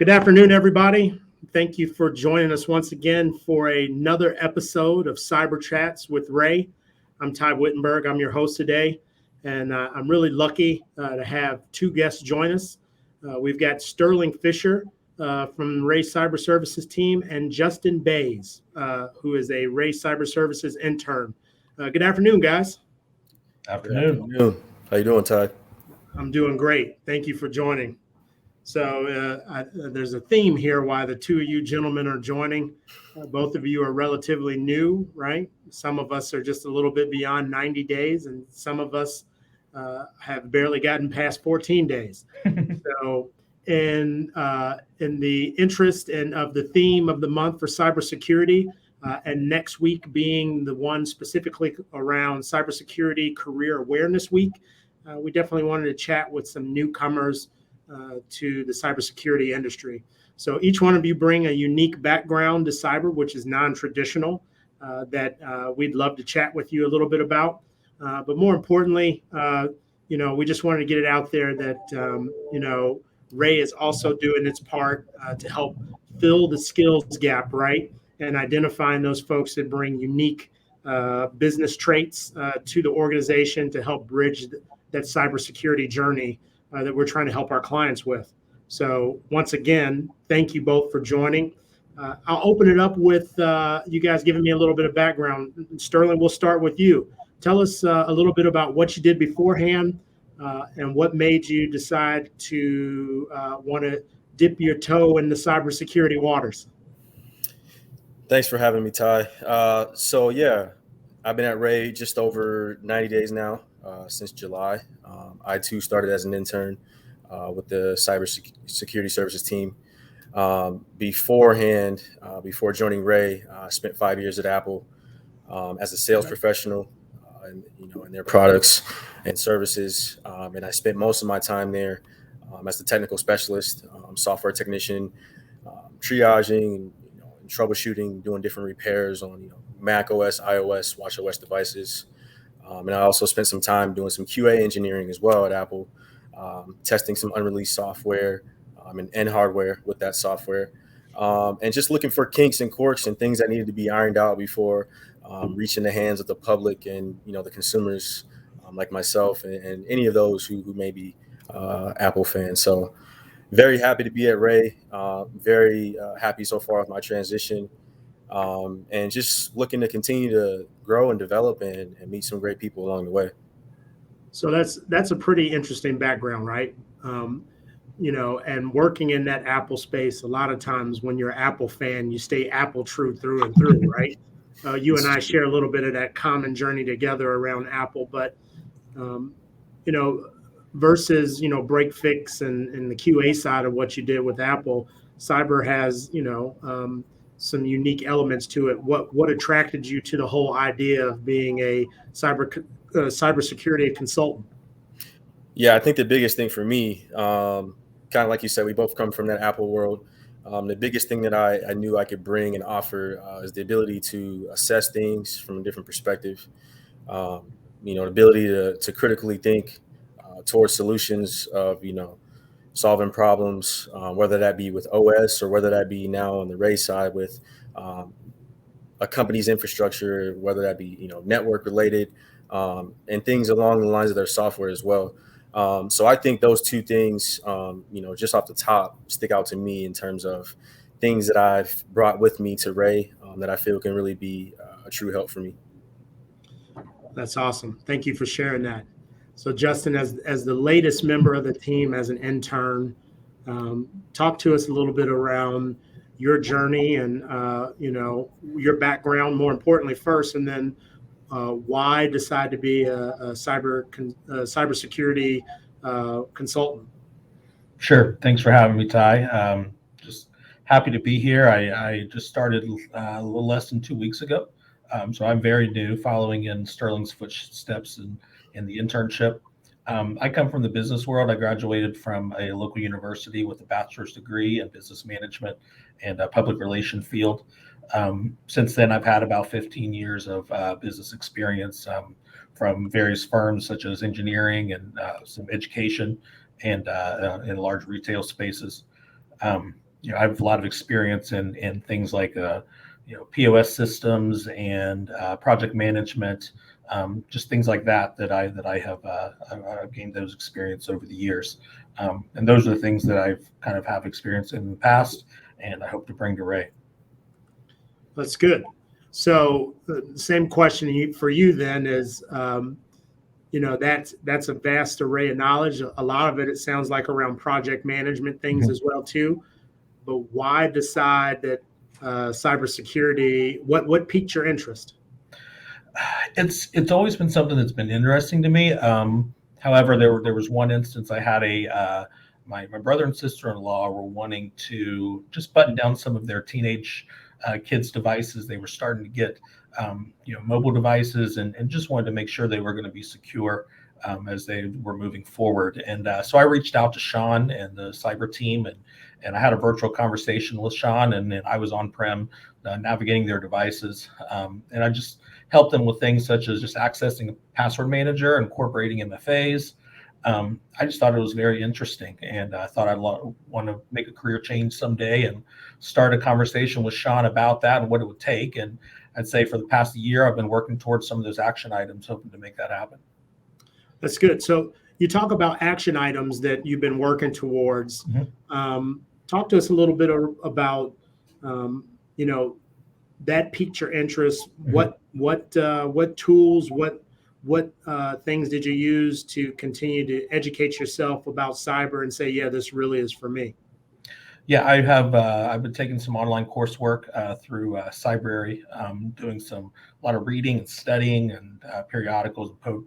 Good afternoon, everybody. Thank you for joining us once again for another episode of Cyber Chats with Ray. I'm Ty Whittenburg. I'm your host today, and I'm really lucky to have two guests join us. We've got Sterling Fisher from Ray Cyber Services team and Justin Bays, who is a Ray Cyber Services intern. Good afternoon, guys. Afternoon. How you doing, Ty? I'm doing great. Thank you for joining. So there's a theme here why the two of you gentlemen are joining. Both of you are relatively new, right? Some of us are just a little bit beyond 90 days, and some of us have barely gotten past 14 days. So in the interest and of the theme of the month for cybersecurity, and next week being the one specifically around Cybersecurity Career Awareness Week, we definitely wanted to chat with some newcomers to the cybersecurity industry. So each one of you bring a unique background to cyber, which is non-traditional, that we'd love to chat with you a little bit about. But more importantly, we just wanted to get it out there that, Ray is also doing its part to help fill the skills gap, right? And identifying those folks that bring unique business traits to the organization to help bridge that cybersecurity journey that we're trying to help our clients with. So once again, thank you both for joining. I'll open it up with you guys giving me a little bit of background. Sterling, we'll start with you. Tell us a little bit about what you did beforehand and what made you decide to want to dip your toe in the cybersecurity waters. Thanks for having me, Ty. I've been at Ray just over 90 days now, since July. I too started as an intern with the Cybersecurity Services team. Before joining Ray, I spent 5 years at Apple as a sales professional, in their products and services. And I spent most of my time there as the technical specialist, software technician, triaging and troubleshooting, doing different repairs on Mac OS, iOS, watchOS devices. And I also spent some time doing some QA engineering as well at Apple, testing some unreleased software and hardware with that software, and just looking for kinks and quirks and things that needed to be ironed out before reaching the hands of the public and the consumers like myself and any of those who may be Apple fans. So very happy to be at Ray. Very happy so far with my transition. And just looking to continue to grow and develop and meet some great people along the way. So that's a pretty interesting background, right? And working in that Apple space, a lot of times when you're an Apple fan, you stay Apple true through and through, right? You and I share a little bit of that common journey together around Apple, but versus break fix and the QA side of what you did with Apple, cyber has some unique elements to it. What attracted you to the whole idea of being a cybersecurity consultant? Yeah, I think the biggest thing for me, kind of like you said, we both come from that Apple world. The biggest thing that I knew I could bring and offer is the ability to assess things from a different perspective. The ability to critically think towards solutions of solving problems, whether that be with OS or whether that be now on the Ray side with a company's infrastructure, whether that be network related, and things along the lines of their software as well. So I think those two things, just off the top, stick out to me in terms of things that I've brought with me to Ray that I feel can really be a true help for me. That's awesome. Thank you for sharing that. So Justin, as the latest member of the team, as an intern, talk to us a little bit around your journey and your background, more importantly first, and then why decide to be a cybersecurity consultant. Sure. Thanks for having me, Ty. Just happy to be here. I just started a little less than 2 weeks ago. So I'm very new, following in Sterling's footsteps in the internship. I come from the business world. I graduated from a local university with a bachelor's degree in business management and a public relation field. Since then, I've had about 15 years of business experience from various firms such as engineering and some education and in large retail spaces. I have a lot of experience in things like POS systems and project management, just things like that I have I've gained those experience over the years, and those are the things that I've kind of have experience in the past, and I hope to bring to Ray. That's good. So the same question for you then is, that's a vast array of knowledge. A lot of it sounds like around project management things as well too. But why decide that cybersecurity? What piqued your interest? It's always been something that's been interesting to me. However, there was one instance I had my brother and sister-in-law were wanting to just button down some of their teenage kids' devices. They were starting to get mobile devices and just wanted to make sure they were going to be secure as they were moving forward. And so I reached out to Sean and the cyber team, and I had a virtual conversation with Sean, and then I was on-prem navigating their devices. And I just helped them with things such as just accessing a password manager, incorporating MFAs. I just thought it was very interesting, and I thought I'd want to make a career change someday and start a conversation with Sean about that and what it would take. And I'd say for the past year, I've been working towards some of those action items, hoping to make that happen. That's good. So you talk about action items that you've been working towards. Talk to us a little bit about, that piqued your interest. What tools, what things did you use to continue to educate yourself about cyber and say, yeah, this really is for me? Yeah, I have. I've been taking some online coursework through Cybrary, doing a lot of reading and studying and periodicals and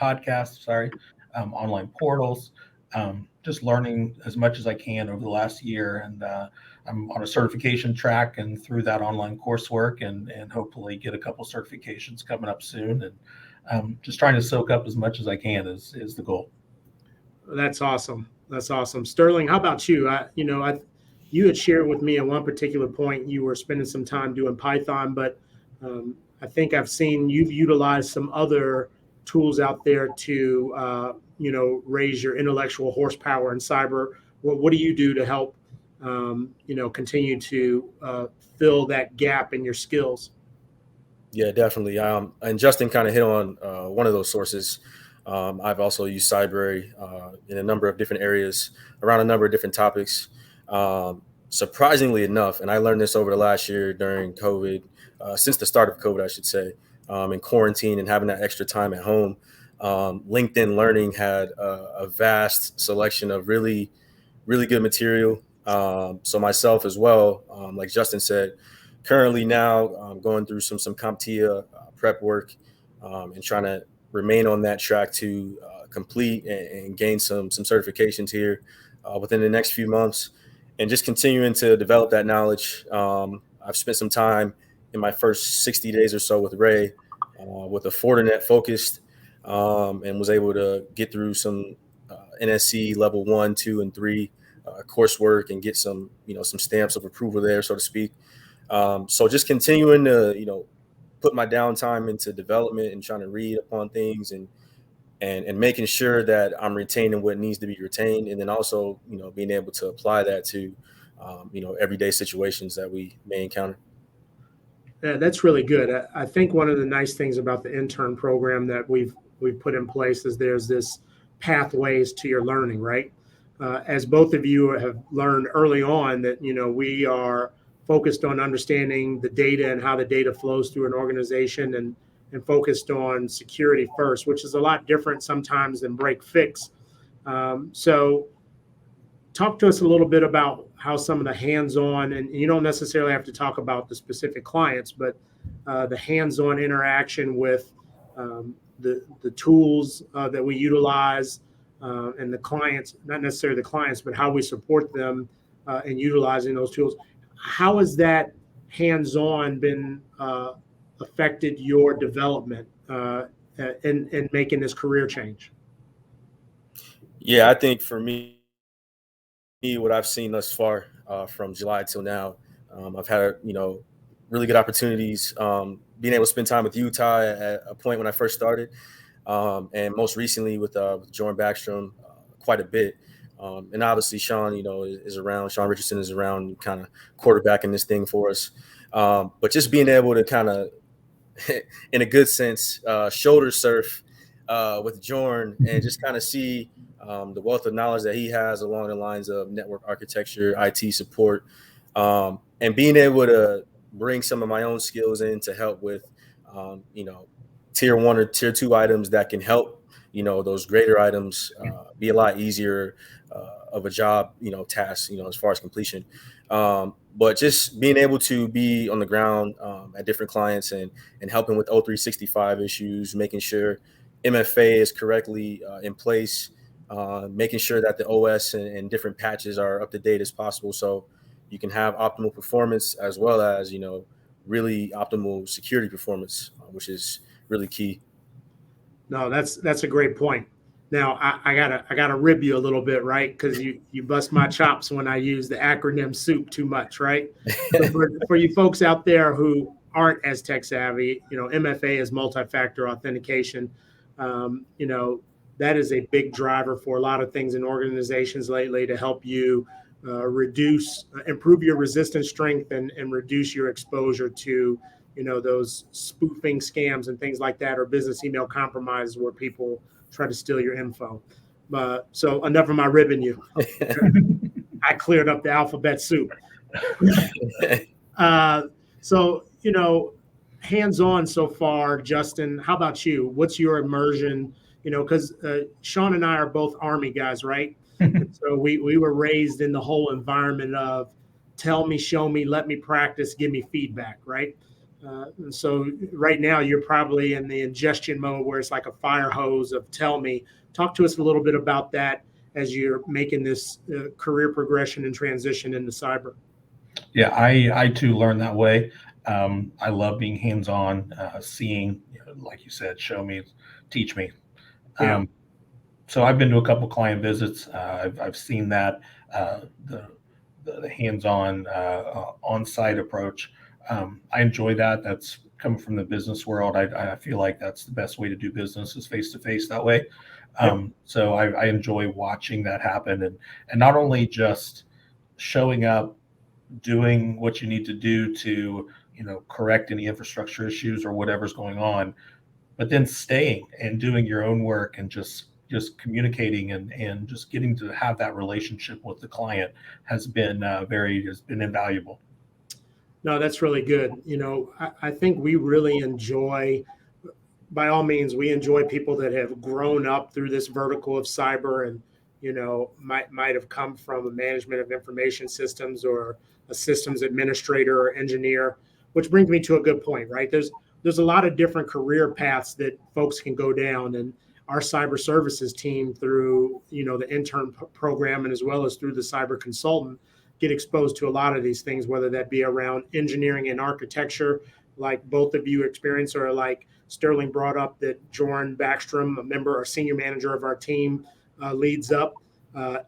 podcasts. Online portals. Just learning as much as I can over the last year, and I'm on a certification track and through that online coursework, and hopefully get a couple certifications coming up soon. And just trying to soak up as much as I can is the goal. That's awesome. That's awesome. Sterling, how about you? You had shared with me at one particular point you were spending some time doing Python, but I think I've seen you've utilized some other tools out there to raise your intellectual horsepower in cyber. What do you do to help continue to fill that gap in your skills? Yeah, definitely. And Justin kind of hit on one of those sources. I've also used Cybrary in a number of different areas around a number of different topics. Surprisingly enough, and I learned this over the last year during COVID, since the start of COVID, I should say, in quarantine and having that extra time at home, LinkedIn Learning had a vast selection of really, really good material. So myself as well, like Justin said, currently now going through some CompTIA prep work and trying to remain on that track to complete and gain some certifications here within the next few months, and just continuing to develop that knowledge. I've spent some time in my first 60 days or so with Ray with a Fortinet focused, and was able to get through some NSC level 1, 2, and 3 coursework and get some stamps of approval there, so to speak. So just continuing to put my downtime into development and trying to read upon things and making sure that I'm retaining what needs to be retained, and then also being able to apply that to everyday situations that we may encounter. Yeah, that's really good. I think one of the nice things about the intern program that we've put in place is there's this pathways to your learning, right? As both of you have learned early on that we are focused on understanding the data and how the data flows through an organization, and focused on security first, which is a lot different sometimes than break fix. So talk to us a little bit about how some of the hands-on, and you don't necessarily have to talk about the specific clients, but the hands-on interaction with the tools that we utilize and the clients, not necessarily the clients, but how we support them in utilizing those tools. How has that hands-on been affected your development in making this career change? Yeah, I think for me, what I've seen thus far from July till now, I've had really good opportunities being able to spend time with you, Ty, at a point when I first started, and most recently with Jordan Backstrom quite a bit. And obviously Sean, is around. Sean Richardson is around, kind of quarterbacking this thing for us. But just being able to kind of, in a good sense, shoulder surf with Jorn and just kind of see the wealth of knowledge that he has along the lines of network architecture, IT support, and being able to bring some of my own skills in to help with, tier 1 or tier 2 items that can help, those greater items be a lot easier of a job, task, as far as completion. But just being able to be on the ground at different clients and helping with O365 issues, making sure MFA is correctly in place, making sure that the OS and different patches are up to date as possible, so you can have optimal performance as well as, really optimal security performance, which is really key. No, that's a great point. Now I gotta rib you a little bit, right? Because you bust my chops when I use the acronym soup too much, right? So for you folks out there who aren't as tech savvy, MFA is multi-factor authentication. That is a big driver for a lot of things in organizations lately to help you improve your resistance strength and reduce your exposure to those spoofing scams and things like that, or business email compromise where people try to steal your info. So enough of my ribbing you. I cleared up the alphabet soup. So hands-on so far, Justin. How about you? What's your immersion? Because Sean and I are both Army guys, right? So we were raised in the whole environment of tell me, show me, let me practice, give me feedback, right? And so right now you're probably in the ingestion mode where it's like a fire hose of tell me. Talk to us a little bit about that as you're making this career progression and transition into cyber. Yeah, I too learned that way. I love being hands-on, seeing, like you said, show me, teach me. Yeah. So I've been to a couple client visits. I've seen that the hands-on, on-site approach. I enjoy that. That's coming from the business world. I feel like that's the best way to do business is face-to-face that way. So I enjoy watching that happen, and not only just showing up, doing what you need to do to correct any infrastructure issues or whatever's going on, but then staying and doing your own work and just communicating and just getting to have that relationship with the client has been invaluable. No, that's really good. I think we really enjoy, by all means, we enjoy people that have grown up through this vertical of cyber and, might have come from a management of information systems or a systems administrator or engineer, which brings me to a good point, right? There's a lot of different career paths that folks can go down, and our cyber services team through, the intern program and as well as through the cyber consultant get exposed to a lot of these things, whether that be around engineering and architecture, like both of you experience, or like Sterling brought up that Jorn Backstrom, a member or senior manager of our team, leads up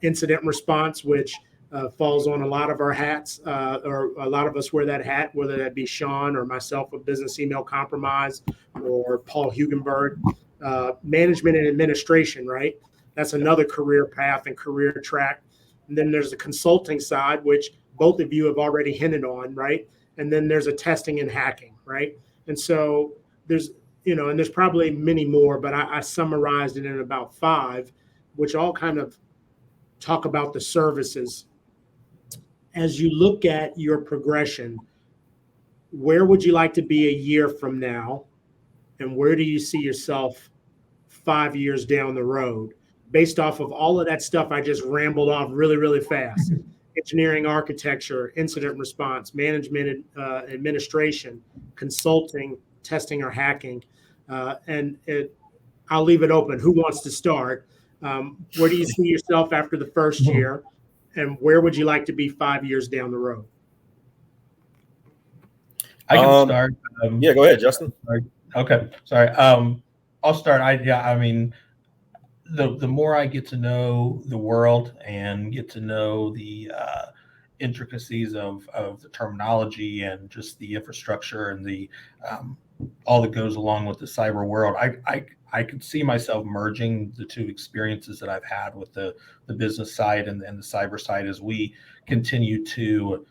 incident response, which falls on a lot of our hats, or a lot of us wear that hat, whether that be Sean or myself with business email compromise, or Paul Hugenberg, management and administration, right? That's another career path and career track. And then there's the consulting side, which both of you have already hinted on, right? And then there's a testing and hacking, right? And so there's, and there's probably many more, but I summarized it in about 5, which all kind of talk about the services. As you look at your progression, where would you like to be a year from now? And where do you see yourself 5 years down the road? Based off of all of that stuff I just rambled off really, really fast. Engineering, architecture, incident response, management, administration, consulting, testing or hacking. I'll leave it open. Who wants to start? Where do you see yourself after the first year? And where would you like to be 5 years down the road? I can start. Yeah, go ahead, Justin. Okay, sorry. I'll start. I mean, the more I get to know the world and get to know the intricacies of the terminology and just the infrastructure and the all that goes along with the cyber world. I could see myself merging the two experiences that I've had with the business side and the cyber side as we continue to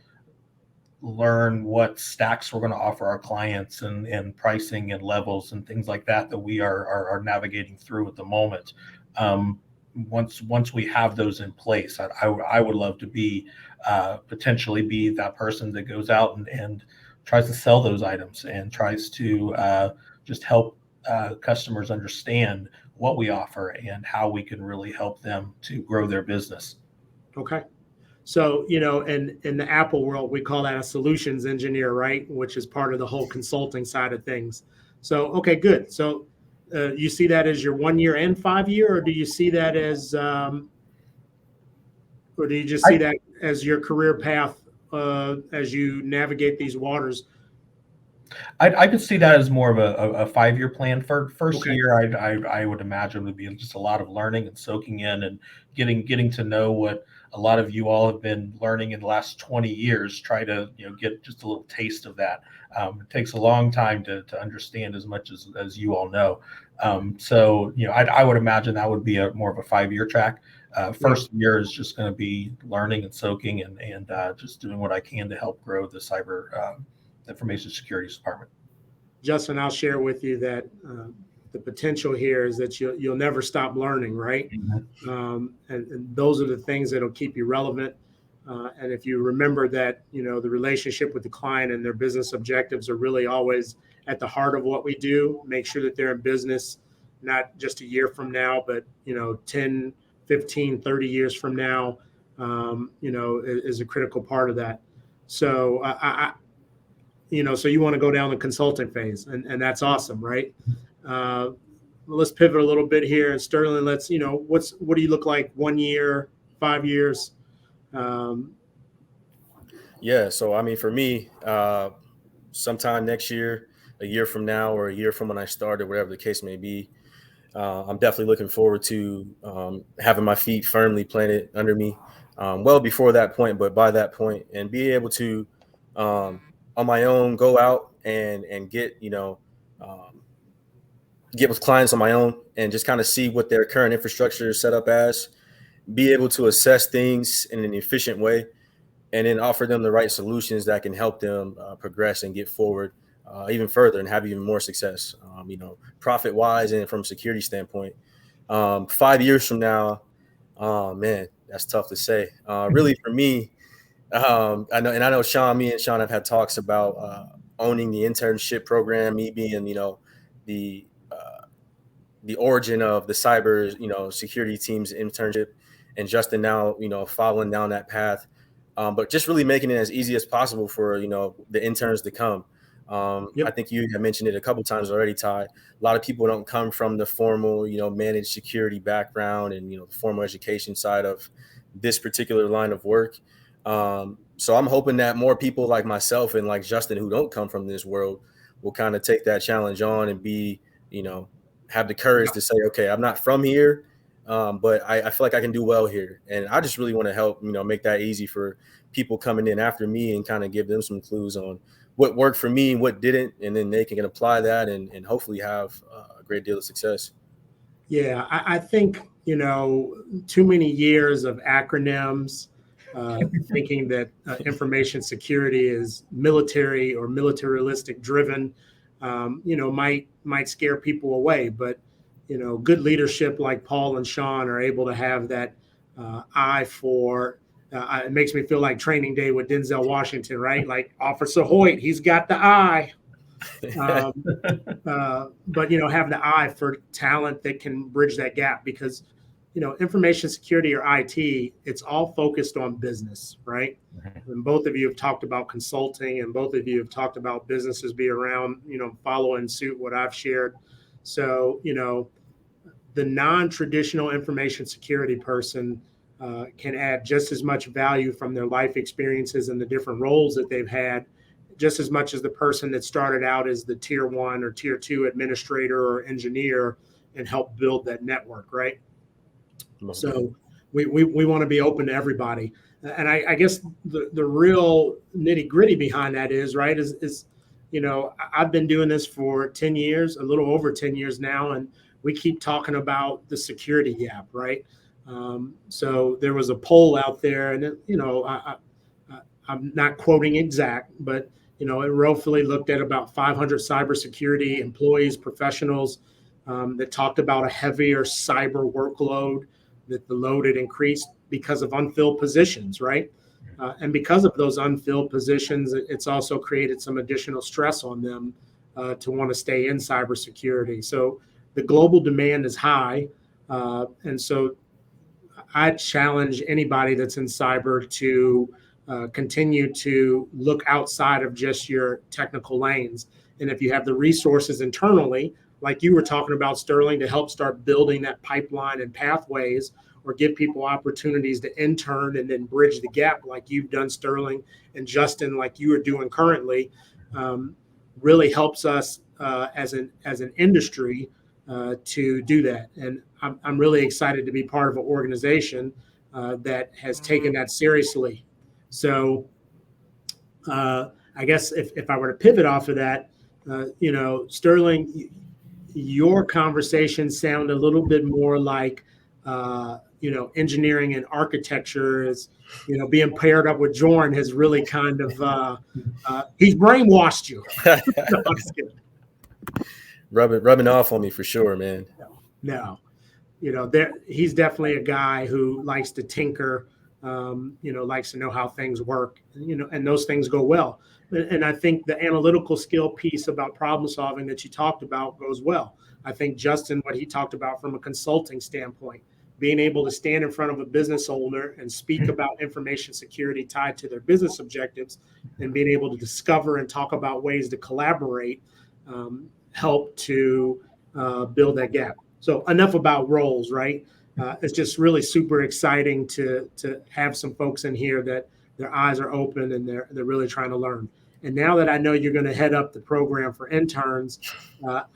learn what stacks we're going to offer our clients and pricing and levels and things like that we are navigating through at the moment. Once we have those in place, I would love to be potentially be that person that goes out and tries to sell those items and tries to just help customers understand what we offer and how we can really help them to grow their business. Okay. So, in the Apple world, we call that a solutions engineer, right? Which is part of the whole consulting side of things. So, okay, good. So you see that as your 1 year and 5 year, or do you see that as, or do you just see that as your career path as you navigate these waters? I could see that as more of a 5-year plan. For first Okay. year, I would imagine would be just a lot of learning and soaking in and getting to know what a lot of you all have been learning in the last 20 years. Try to get just a little taste of that. It takes a long time to understand as much as you all know. So I would imagine that would be more of a 5-year track. First year is just going to be learning and soaking and just doing what I can to help grow the cyber information security department. Justin, I'll share with you that the potential here is that you'll never stop learning, right? Mm-hmm. And those are the things that'll keep you relevant. And if you remember that, the relationship with the client and their business objectives are really always at the heart of what we do, make sure that they're in business, not just a year from now, but, 10, 15, 30 years from now, is a critical part of that. So so you want to go down the consulting phase, and that's awesome, right? Let's pivot a little bit here. And Sterling, let's, what do you look like 1 year, 5 years? Yeah. So, I mean, for me, sometime next year, a year from now, or a year from when I started, whatever the case may be, I'm definitely looking forward to having my feet firmly planted under me well before that point, but by that point, and be able to, on my own, go out and get, get with clients on my own and just kind of see what their current infrastructure is set up as, be able to assess things in an efficient way, and then offer them the right solutions that can help them progress and get forward even further and have even more success, profit wise and from a security standpoint. 5 years from now, man, that's tough to say. Really, for me, I know Sean, me and Sean have had talks about owning the internship program, me being, the origin of the cyber, security team's internship, and Justin now, following down that path. But just really making it as easy as possible for, the interns to come. I think you have mentioned it a couple of times already, Ty. A lot of people don't come from the formal, managed security background and, the formal education side of this particular line of work. So I'm hoping that more people like myself and like Justin, who don't come from this world, will kind of take that challenge on and be, have the courage to say, okay, I'm not from here, but I feel like I can do well here. And I just really want to help, make that easy for people coming in after me and kind of give them some clues on what worked for me and what didn't. And then they can apply that and hopefully have a great deal of success. Yeah, I think, too many years of acronyms, thinking that information security is military or militaristic driven, might scare people away. But, good leadership like Paul and Sean are able to have that eye for, it makes me feel like Training Day with Denzel Washington, right? Like Officer Hoyt, he's got the eye. But have the eye for talent that can bridge that gap, because information security or IT, it's all focused on business, right? And both of you have talked about consulting, and both of you have talked about businesses be around, following suit what I've shared. So the non-traditional information security person can add just as much value from their life experiences and the different roles that they've had, just as much as the person that started out as the tier 1 or tier 2 administrator or engineer and helped build that network, right? So we want to be open to everybody. And I guess the real nitty gritty behind that is, right, is, I've been doing this for 10 years, a little over 10 years now, and we keep talking about the security gap, right? So there was a poll out there, and I'm not quoting exact, but it roughly looked at about 500 cybersecurity employees, professionals, that talked about a heavier cyber workload, that the load had increased because of unfilled positions, right? And because of those unfilled positions, it's also created some additional stress on them to want to stay in cybersecurity. So the global demand is high. And so I challenge anybody that's in cyber to continue to look outside of just your technical lanes. And if you have the resources internally, like you were talking about, Sterling, to help start building that pipeline and pathways, or give people opportunities to intern and then bridge the gap like you've done, Sterling, and Justin, like you are doing currently, really helps us as an industry to do that. And I'm really excited to be part of an organization that has taken that seriously. So I guess if I were to pivot off of that, Sterling, your conversations sound a little bit more like, engineering and architecture is, being paired up with Jordan has really kind of, he's brainwashed you. No, I'm just kidding. Rubbing off on me for sure, man. No, he's definitely a guy who likes to tinker, likes to know how things work, and those things go well. And I think the analytical skill piece about problem solving that you talked about goes well. I think Justin, what he talked about from a consulting standpoint, being able to stand in front of a business owner and speak about information security tied to their business objectives, and being able to discover and talk about ways to collaborate, help to build that gap. So enough about roles, right? It's just really super exciting to have some folks in here that their eyes are open and they're really trying to learn. And now that I know you're going to head up the program for interns,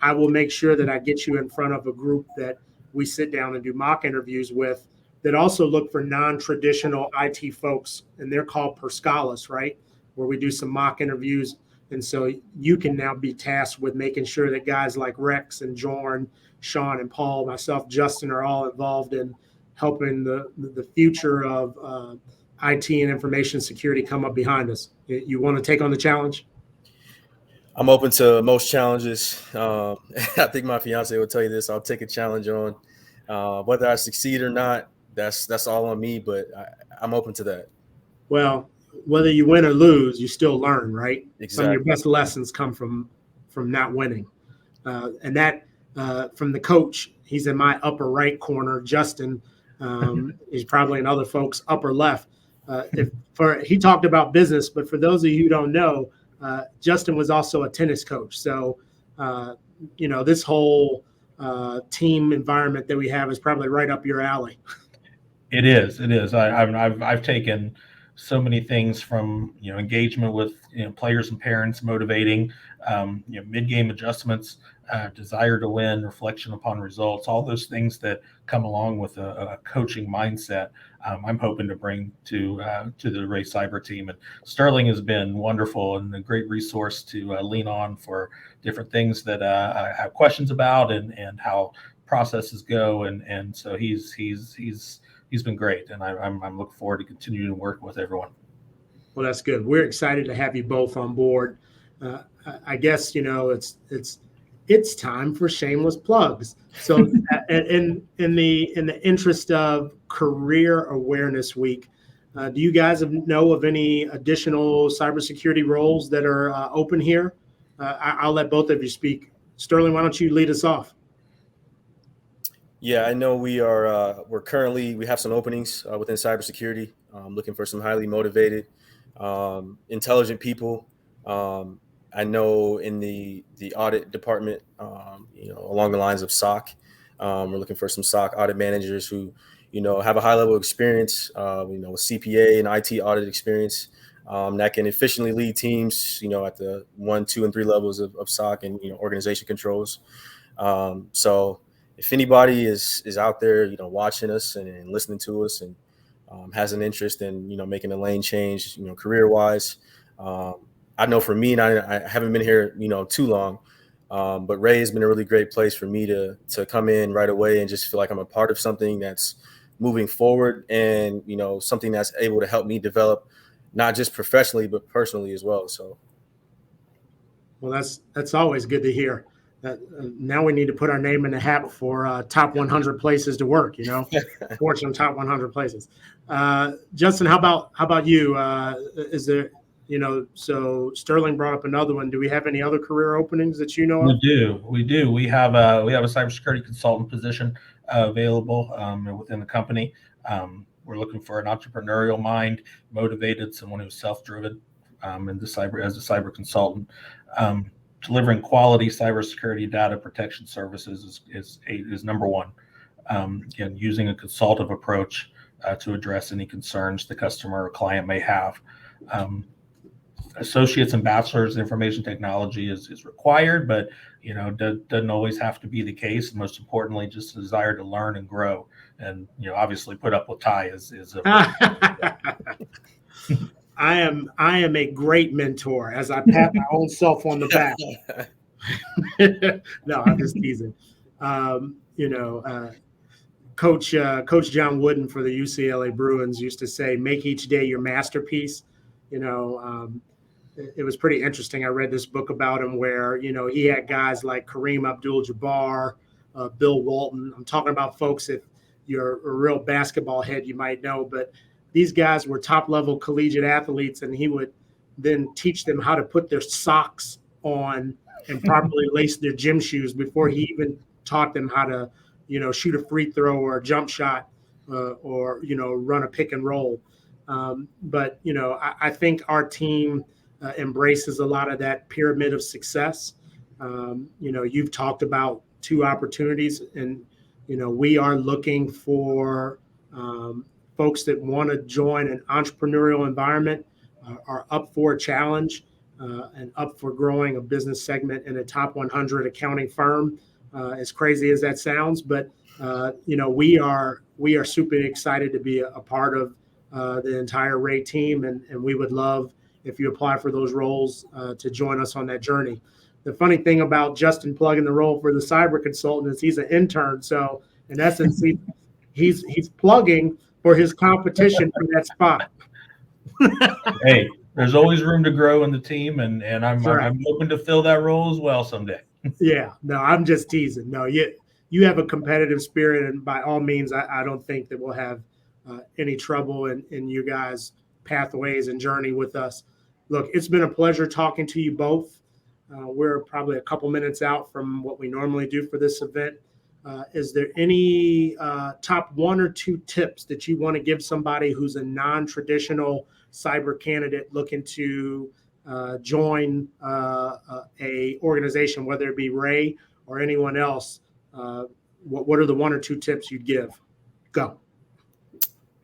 I will make sure that I get you in front of a group that we sit down and do mock interviews with, that also look for non-traditional IT folks, and they're called Perscalis, right? Where we do some mock interviews. And so you can now be tasked with making sure that guys like Rex and Jorn, Sean and Paul, myself, Justin, are all involved in helping the future of IT and information security come up behind us. You want to take on the challenge? I'm open to most challenges. I think my fiance will tell you this. I'll take a challenge on. Whether I succeed or not, that's all on me, but I'm open to that. Well, whether you win or lose, you still learn, right? Exactly. Some of your best lessons come from not winning. And that from the coach, he's in my upper right corner. Justin, he's probably in other folks' upper left. He talked about business, but for those of you who don't know, Justin was also a tennis coach. So, this whole team environment that we have is probably right up your alley. It is. I've taken so many things from engagement with players and parents, motivating, mid-game adjustments, desire to win, reflection upon results, all those things that come along with a coaching mindset. I'm hoping to bring to the Ray Cyber team. And Sterling has been wonderful and a great resource to lean on for different things that I have questions about and how processes go. And so he's been great, and I'm looking forward to continuing to work with everyone. Well, that's good. We're excited to have you both on board. I guess it's time for shameless plugs. So, in the interest of Career Awareness Week, do you guys know of any additional cybersecurity roles that are open here? I'll let both of you speak. Sterling, why don't you lead us off? Yeah, I know we are. We have some openings within cybersecurity. Looking for some highly motivated, intelligent people. I know in the audit department, along the lines of SOC, we're looking for some SOC audit managers who, have a high level of experience, with CPA and IT audit experience, that can efficiently lead teams, at the 1, 2, and 3 levels of SOC and organization controls. So if anybody is out there, watching us and listening to us and has an interest in, making a lane change, career wise, I know for me, and I haven't been here, too long, but Ray has been a really great place for me to come in right away and just feel like I'm a part of something that's moving forward and, something that's able to help me develop not just professionally, but personally as well. So. Well, that's always good to hear. Now we need to put our name in the hat for top 100 places to work. Fortune top 100 places. Justin, how about you? Is there, so Sterling brought up another one. Do we have any other career openings that you know of? We do. We have a cybersecurity consultant position available within the company. We're looking for an entrepreneurial mind, motivated, someone who's self-driven, in the cyber as a cyber consultant. Delivering quality cybersecurity data protection services is number one. Again, using a consultative approach to address any concerns the customer or client may have. Associates and bachelor's in information technology is required, but doesn't always have to be the case. And most importantly, just a desire to learn and grow, and obviously put up with Ty is a I am a great mentor, as I pat my own self on the back. No, I'm just teasing. Coach John Wooden for the UCLA Bruins used to say, "Make each day your masterpiece." It was pretty interesting. I read this book about him where he had guys like Kareem Abdul-Jabbar, Bill Walton. I'm talking about folks, if you're a real basketball head, you might know, but these guys were top-level collegiate athletes, and he would then teach them how to put their socks on and properly lace their gym shoes before he even taught them how to, shoot a free throw or a jump shot or run a pick and roll. But I think our team embraces a lot of that pyramid of success. You've talked about 2 opportunities, and we are looking for folks that want to join an entrepreneurial environment, are up for a challenge, and up for growing a business segment in a top 100 accounting firm. As crazy as that sounds, but we are super excited to be a part of the entire Ray team, and we would love if you apply for those roles to join us on that journey. The funny thing about Justin plugging the role for the cyber consultant is he's an intern, so in essence he's plugging for his competition for that spot. Hey, there's always room to grow in the team, and I'm hoping to fill that role as well someday. Yeah, no, I'm just teasing. No, you have a competitive spirit, and by all means, I don't think that we'll have any trouble in you guys' pathways and journey with us. Look, it's been a pleasure talking to you both. We're probably a couple minutes out from what we normally do for this event. Is there any top 1 or 2 tips that you want to give somebody who's a non-traditional cyber candidate looking to join a organization, whether it be Ray or anyone else? What are the 1 or 2 tips you'd give? Go.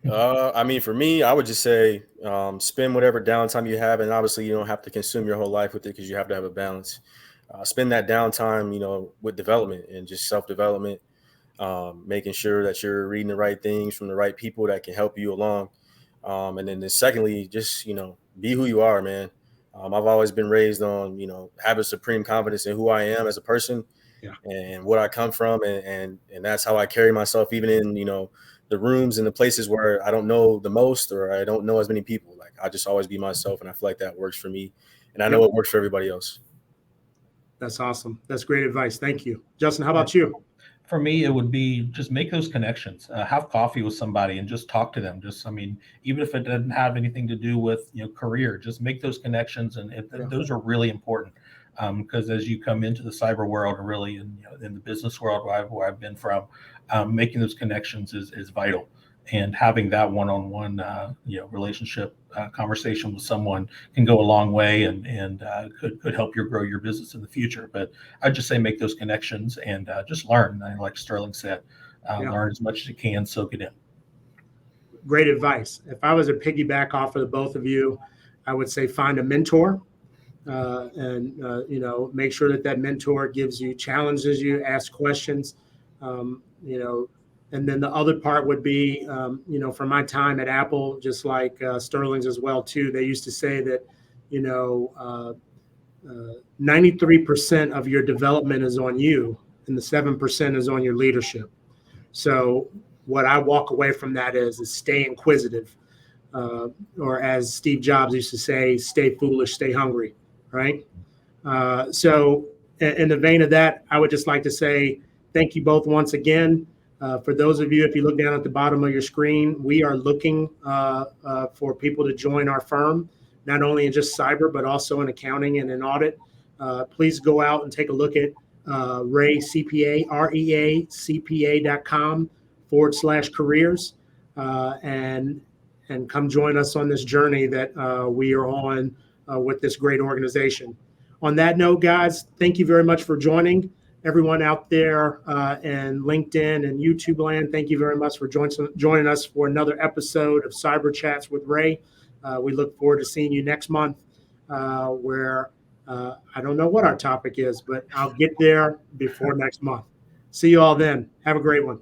For me, I would just say spend whatever downtime you have, and obviously you don't have to consume your whole life with it because you have to have a balance. Spend that downtime, with development and just self-development, making sure that you're reading the right things from the right people that can help you along. And then secondly, just, be who you are, man. I've always been raised on, having supreme confidence in who I am as a person, and what I come from. And that's how I carry myself, even in, the rooms and the places where I don't know the most, or I don't know as many people. Like, I just always be myself. And I feel like that works for me. And I know it works for everybody else. That's awesome. That's great advice. Thank you. Justin, how about you? For me, it would be just make those connections, have coffee with somebody and just talk to them. Even if it doesn't have anything to do with, career, just make those connections. And those are really important because as you come into the cyber world, and really in the business world where I've been from, making those connections is vital. And having that one-on-one, relationship conversation with someone can go a long way and could help you grow your business in the future. But I'd just say make those connections and just learn. Like Sterling said, learn as much as you can, soak it in. Great advice. If I was to piggyback off of the both of you, I would say find a mentor, and make sure that mentor gives you, challenges you, ask questions. You know, and then the other part would be, you know, from my time at Apple, just like Sterling's as well too. They used to say that, you know, 93% of your development is on you, and the 7% is on your leadership. So what I walk away from that is stay inquisitive, or as Steve Jobs used to say, stay foolish, stay hungry, right? So in the vein of that, I would just like to say thank you both once again. For those of you, if you look down at the bottom of your screen, we are looking for people to join our firm, not only in just cyber, but also in accounting and in audit. Please go out and take a look at Ray CPA, reacpa.com/careers, and come join us on this journey that we are on with this great organization. On that note, guys, thank you very much for joining. Everyone out there in LinkedIn and YouTube land, thank you very much for joining us for another episode of Cyber Chats with Ray. We look forward to seeing you next month, where I don't know what our topic is, but I'll get there before next month. See you all then. Have a great one.